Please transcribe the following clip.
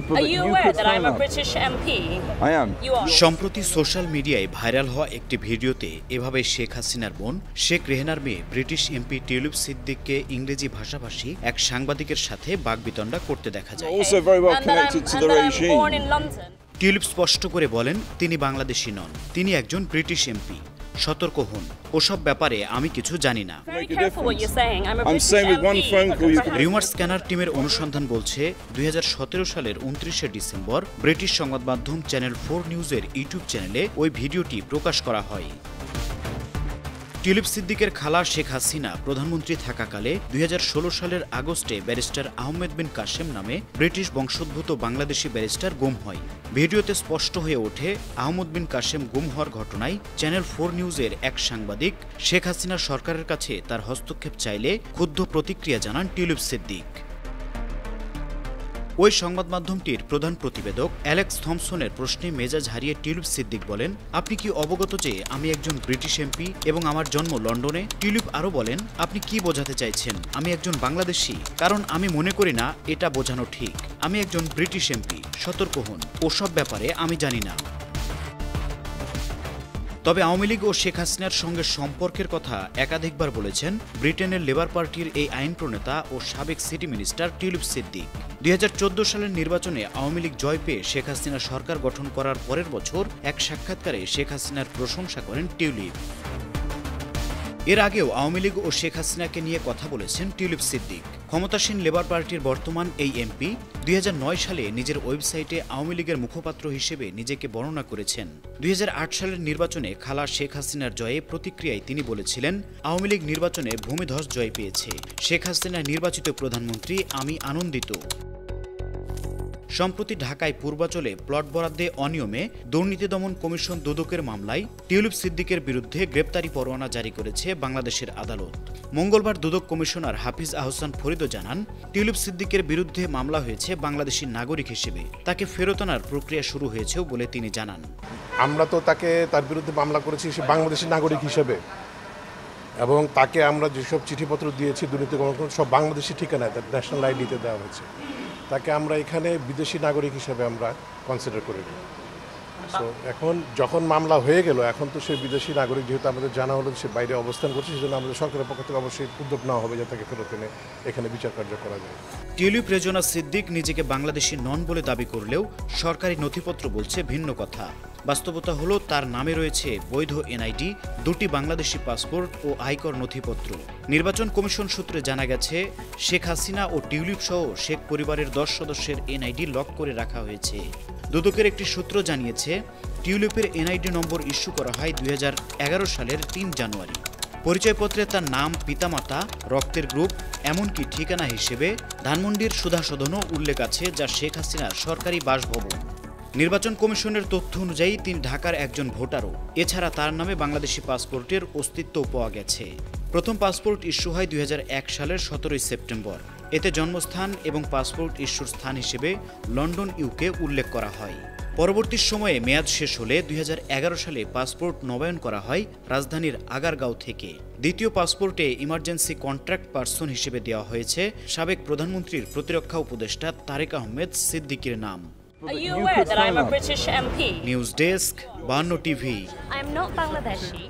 Are you aware that I'm a British MP? I am. You are. সম্প্রতি social মিডিয়ায় viral হওয়া একটি ভিডিওতে এভাবে শেখ হাসিনার বোন শেখ রেহানার মেয়ে ব্রিটিশ এমপি টিউলিপ সিদ্দিককে ইংরেজি ভাষাভাষী এক সাংবাদিকের সাথে বাগবিতণ্ডা করতে দেখা যায়। Also very well And that connected to the I'm born regime. in London. Tulip স্পষ্ট করে বলেন তিনি বাংলাদেশি নন, তিনি একজন ব্রিটিশ এমপি। সতর্ক হন, ওসব ব্যাপারে আমি কিছু জানি না। Very careful what you're saying. I'm a I'm British saying with one MP. phone call you can rumour scanner টিমের অনুসন্ধান বলছে 2017 সালের 29শে ডিসেম্বর ব্রিটিশ সংবাদ মাধ্যম চ্যানেল 4 নিউজের ইউটিউব চ্যানেলে ওই ভিডিওটি প্রকাশ করা হয়। টিউলিপ সিদ্দিকের খালা শেখ হাসিনা প্রধানমন্ত্রী থাকাকালে 2016 সালের আগস্টে ব্যারিস্টার আহমেদ বিন কাশেম নামে ব্রিটিশ বংশোদ্ভূত বাংলাদেশি ব্যারিস্টার গুম হয়। ভিডিওতে স্পষ্ট হয়ে ওঠে আহমদ বিন কাশেম গুম হওয়ার ঘটনায় চ্যানেল 4 নিউজের এক সাংবাদিক শেখ হাসিনা সরকারের কাছে তার হস্তক্ষেপ চাইলে ক্ষুব্ধ প্রতিক্রিয়া জানান টিউলিপ সিদ্দিক। ওই সংবাদ মাধ্যমটির প্রধান প্রতিবেদক অ্যালেক্স থমসনের প্রশ্নে মেজাজ হারিয়ে টিউলিপ সিদ্দিক বলেন, আপনি কি অবগত যে আমি একজন ব্রিটিশ এমপি এবং আমার জন্ম লন্ডনে? টিউলিপ আরও বলেন, আপনি কি বোঝাতে চাইছেন আমি একজন বাংলাদেশি? কারণ আমি মনে করি না এটা বোঝানো ঠিক। আমি একজন ব্রিটিশ এমপি, সতর্ক হন, ওসব ব্যাপারে আমি জানি না। তবে আওয়ামী লীগ ও শেখ হাসিনার সঙ্গে সম্পর্কের কথা একাধিকবার বলেছেন ব্রিটেনের লেবার পার্টির এই আইন প্রণেতা ও সাবেক সিটি মিনিস্টার টিউলিপ সিদ্দিক। 2014 সালের নির্বাচনে আওয়ামী লীগ জয় পেয়ে শেখ হাসিনা সরকার গঠন করার পরের বছর এক সাক্ষাৎকারে শেখ হাসিনার প্রশংসা করেন টিউলিপ। এর আগেও আওয়ামী লীগ ও শেখ হাসিনাকে নিয়ে কথা বলেছেন টিউলিপ সিদ্দিক। ক্ষমতাসীন লেবার পার্টির বর্তমান এই এমপি 2009 সালে নিজের ওয়েবসাইটে আওয়ামী লীগের মুখপাত্র হিসেবে নিজেকে বর্ণনা করেছেন। 2008 সালের নির্বাচনে খালা শেখ হাসিনার জয়ে প্রতিক্রিয়ায় তিনি বলেছিলেন, আওয়ামী লীগ নির্বাচনে ভূমিধস জয় পেয়েছে, শেখ হাসিনা নির্বাচিত প্রধানমন্ত্রী, আমি আনন্দিত। সম্প্রতি ঢাকায় পূর্বাচলে প্লট বরাদ্দে অনিয়মে দুর্নীতি দমন কমিশন দুদকের মামলায় টিউলিপ সিদ্দিকের বিরুদ্ধে গ্রেপ্তারি পরোয়ানা জারি করেছে বাংলাদেশের আদালত। মঙ্গলবার দুদক কমিশনার হাফিজ আহসান ফরিদও জানান, টিউলিপ সিদ্দিকের বিরুদ্ধে মামলা হয়েছে বাংলাদেশি নাগরিক হিসেবে, তাকে ফেরত আনার প্রক্রিয়া শুরু হয়েছেও বলে তিনি জানান। আমরা তো তার বিরুদ্ধে মামলা করেছি সে বাংলাদেশি নাগরিক হিসেবে, এবং তাকে আমরা যেসব চিঠিপত্র দিয়েছি দুর্নীতি কমিশন সব বাংলাদেশি ঠিকানায় তার ন্যাশনাল আইডিতে দেওয়া হয়েছে। তাকে আমরা এখানে বিদেশি নাগরিক হিসেবে আমরা কনসিডার করে নিই। সো এখন যখন মামলা হয়ে গেল, এখন তো সে বিদেশি নাগরিক, যেহেতু আমাদের জানা হলো সে বাইরে অবস্থান করছে, সেজন্য আমাদের সরকারের পক্ষ থেকে অবশ্যই উদ্যোগ নেওয়া হবে যাতে তাকে ফেরত এনে এখানে বিচার কার্য করা যায়। টিউলিপ রেজনা সিদ্দিক নিজেকে বাংলাদেশি নন বলে দাবি করলেও সরকারি নথিপত্র বলছে ভিন্ন কথা। বাস্তবতা হলো তার নামে রয়েছে বৈধ এনআইডি, 2টি বাংলাদেশি পাসপোর্ট ও আয়কর নথিপত্র। নির্বাচন কমিশন সূত্রে জানা গেছে শেখ হাসিনা ও টিউলিপ সহ শেখ পরিবারের 10 সদস্যের এনআইডি লক করে রাখা হয়েছে। দুদকের একটি সূত্র জানিয়েছে টিউলিপের এনআইডি নম্বর ইস্যু করা হয় 2011 সালের 3 জানুয়ারি। পরিচয়পত্রে তার নাম, পিতামাতা, রক্তের গ্রুপ, এমনকি ঠিকানা হিসেবে ধানমন্ডির সুধা সদনও উল্লেখ আছে, যা শেখ হাসিনার সরকারি বাসভবন। নির্বাচন কমিশনের তথ্য অনুযায়ী তিনি ঢাকার একজন ভোটারও। এছাড়া তার নামে বাংলাদেশি পাসপোর্টের অস্তিত্বও পাওয়া গেছে। প্রথম পাসপোর্ট ইস্যু হয় 2001 সালের 17 সেপ্টেম্বর। এতে জন্মস্থান এবং পাসপোর্ট ইস্যুর স্থান হিসেবে লন্ডন, ইউকে উল্লেখ করা হয়। পরবর্তী সময়ে মেয়াদ শেষ হলে 2011 সালে পাসপোর্ট নবায়ন করা হয় রাজধানীর আগারগাঁও থেকে। দ্বিতীয় পাসপোর্টে ইমার্জেন্সি কন্ট্রাক্ট পারসন হিসেবে দেওয়া হয়েছে সাবেক প্রধানমন্ত্রীর প্রতিরক্ষা উপদেষ্টা তারেক আহমেদ সিদ্দিকীর নাম। Are you aware that I'm a British MP? News desk, 52 TV. I'm not Bangladeshi.